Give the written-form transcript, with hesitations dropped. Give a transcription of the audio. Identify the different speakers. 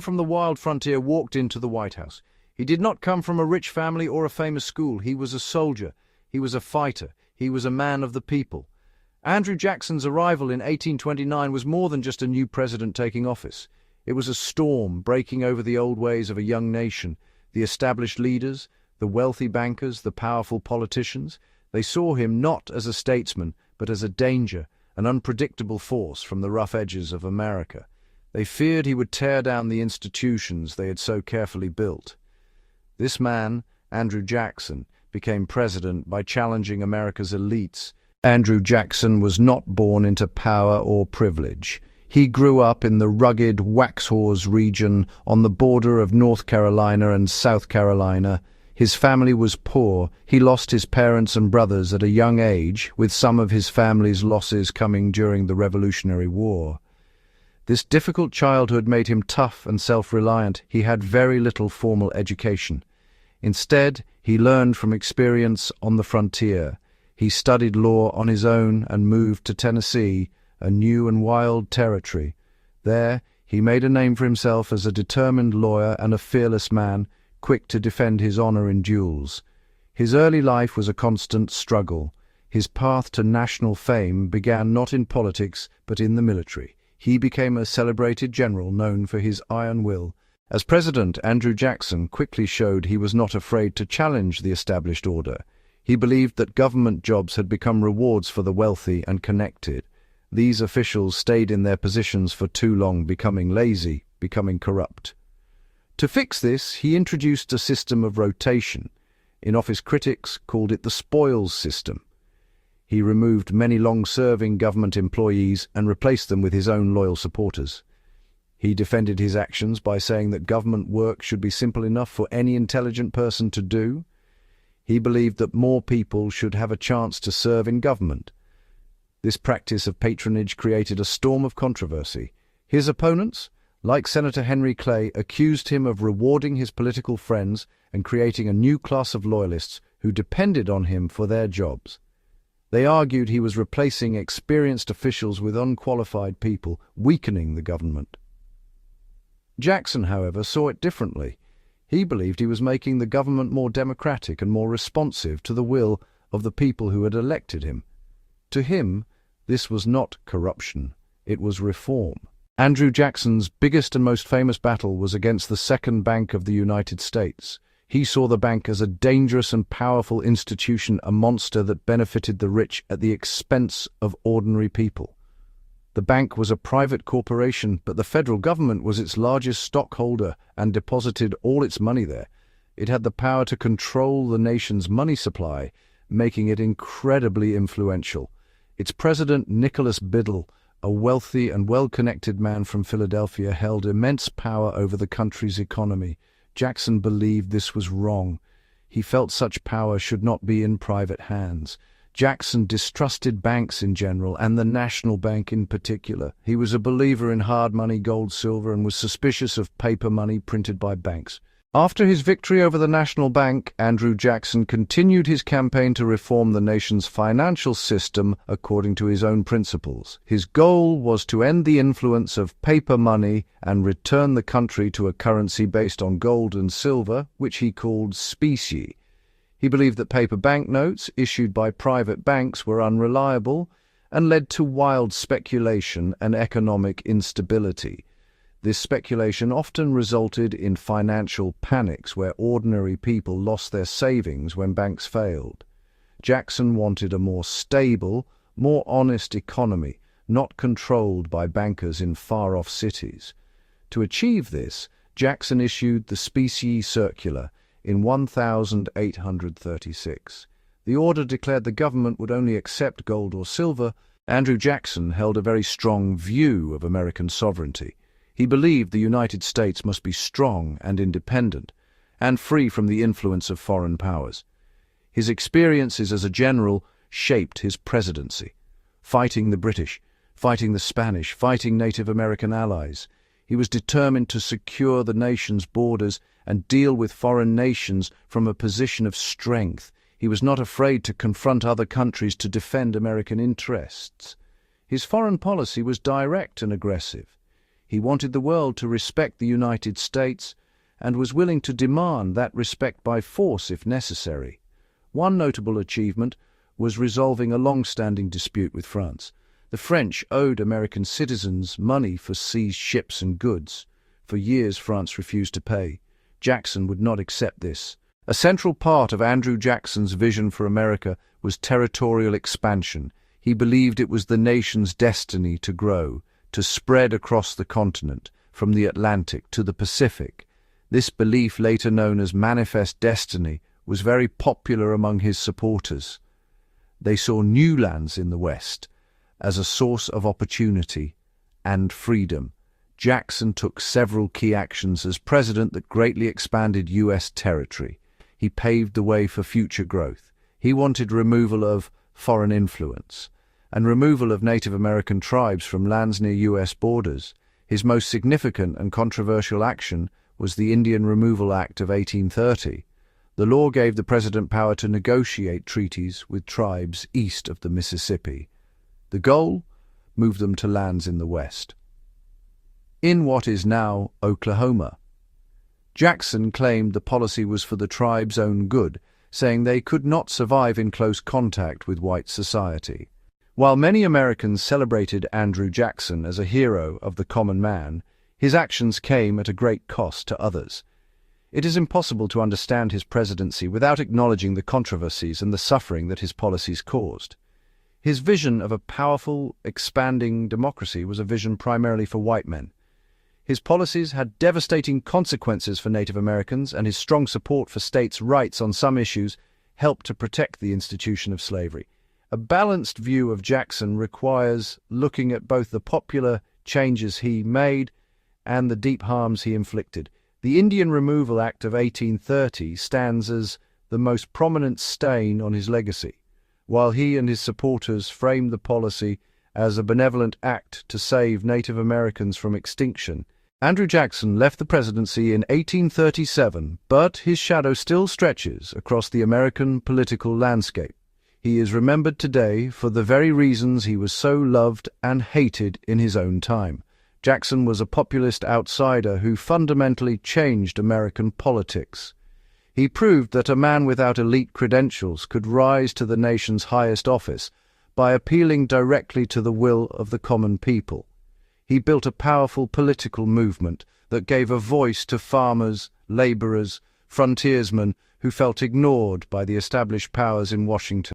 Speaker 1: From the wild frontier walked into the White House. He did not come from a rich family or a famous school. He was a soldier. He was a fighter. He was a man of the people. Andrew Jackson's arrival in 1829 was more than just a new president taking office. It was a storm breaking over the old ways of a young nation. The established leaders, the wealthy bankers, the powerful politicians, they saw him not as a statesman, but as a danger, an unpredictable force from the rough edges of America. They feared he would tear down the institutions they had so carefully built. This man, Andrew Jackson, became president by challenging America's elites. Andrew Jackson was not born into power or privilege. He grew up in the rugged Waxhaws region on the border of North Carolina and South Carolina. His family was poor. He lost his parents and brothers at a young age, with some of his family's losses coming during the Revolutionary War. This difficult childhood made him tough and self-reliant. He had very little formal education. Instead, he learned from experience on the frontier. He studied law on his own and moved to Tennessee, a new and wild territory. There, he made a name for himself as a determined lawyer and a fearless man, quick to defend his honor in duels. His early life was a constant struggle. His path to national fame began not in politics, but in the military. He became a celebrated general known for his iron will. As president, Andrew Jackson quickly showed he was not afraid to challenge the established order. He believed that government jobs had become rewards for the wealthy and connected. These officials stayed in their positions for too long, becoming lazy, becoming corrupt. To fix this, he introduced a system of rotation. In-office critics called it the spoils system. He removed many long-serving government employees and replaced them with his own loyal supporters. He defended his actions by saying that government work should be simple enough for any intelligent person to do. He believed that more people should have a chance to serve in government. This practice of patronage created a storm of controversy. His opponents, like Senator Henry Clay, accused him of rewarding his political friends and creating a new class of loyalists who depended on him for their jobs. They argued he was replacing experienced officials with unqualified people, weakening the government. Jackson, however, saw it differently. He believed he was making the government more democratic and more responsive to the will of the people who had elected him. To him, this was not corruption, it was reform. Andrew Jackson's biggest and most famous battle was against the Second Bank of the United States. He saw the bank as a dangerous and powerful institution, a monster that benefited the rich at the expense of ordinary people. The bank was a private corporation, but the federal government was its largest stockholder and deposited all its money there. It had the power to control the nation's money supply, making it incredibly influential. Its president, Nicholas Biddle, a wealthy and well-connected man from Philadelphia, held immense power over the country's economy. Jackson believed this was wrong. He felt such power should not be in private hands. Jackson distrusted banks in general, and the National Bank in particular. He was a believer in hard money, gold, silver, and was suspicious of paper money printed by banks. After his victory over the National Bank, Andrew Jackson continued his campaign to reform the nation's financial system according to his own principles. His goal was to end the influence of paper money and return the country to a currency based on gold and silver, which he called specie. He believed that paper banknotes issued by private banks were unreliable and led to wild speculation and economic instability. This speculation often resulted in financial panics where ordinary people lost their savings when banks failed. Jackson wanted a more stable, more honest economy, not controlled by bankers in far-off cities. To achieve this, Jackson issued the Specie Circular in 1836. The order declared the government would only accept gold or silver. Andrew Jackson held a very strong view of American sovereignty. He believed the United States must be strong and independent, and free from the influence of foreign powers. His experiences as a general shaped his presidency, fighting the British, fighting the Spanish, fighting Native American allies. He was determined to secure the nation's borders and deal with foreign nations from a position of strength. He was not afraid to confront other countries to defend American interests. His foreign policy was direct and aggressive. He wanted the world to respect the United States and was willing to demand that respect by force if necessary. One notable achievement was resolving a long-standing dispute with France. The French owed American citizens money for seized ships and goods. For years, France refused to pay. Jackson would not accept this. A central part of Andrew Jackson's vision for America was territorial expansion. He believed it was the nation's destiny to grow, to spread across the continent, from the Atlantic to the Pacific. This belief, later known as Manifest Destiny, was very popular among his supporters. They saw new lands in the West as a source of opportunity and freedom. Jackson took several key actions as president that greatly expanded U.S. territory. He paved the way for future growth. He wanted removal of foreign influence and removal of Native American tribes from lands near U.S. borders. His most significant and controversial action was the Indian Removal Act of 1830. The law gave the president power to negotiate treaties with tribes east of the Mississippi. The goal? Move them to lands in the West. In what is now Oklahoma. Jackson claimed the policy was for the tribe's own good, saying they could not survive in close contact with white society. While many Americans celebrated Andrew Jackson as a hero of the common man, his actions came at a great cost to others. It is impossible to understand his presidency without acknowledging the controversies and the suffering that his policies caused. His vision of a powerful, expanding democracy was a vision primarily for white men. His policies had devastating consequences for Native Americans, and his strong support for states' rights on some issues helped to protect the institution of slavery. A balanced view of Jackson requires looking at both the popular changes he made and the deep harms he inflicted. The Indian Removal Act of 1830 stands as the most prominent stain on his legacy. While he and his supporters framed the policy as a benevolent act to save Native Americans from extinction, Andrew Jackson left the presidency in 1837, but his shadow still stretches across the American political landscape. He is remembered today for the very reasons he was so loved and hated in his own time. Jackson was a populist outsider who fundamentally changed American politics. He proved that a man without elite credentials could rise to the nation's highest office by appealing directly to the will of the common people. He built a powerful political movement that gave a voice to farmers, laborers, frontiersmen who felt ignored by the established powers in Washington.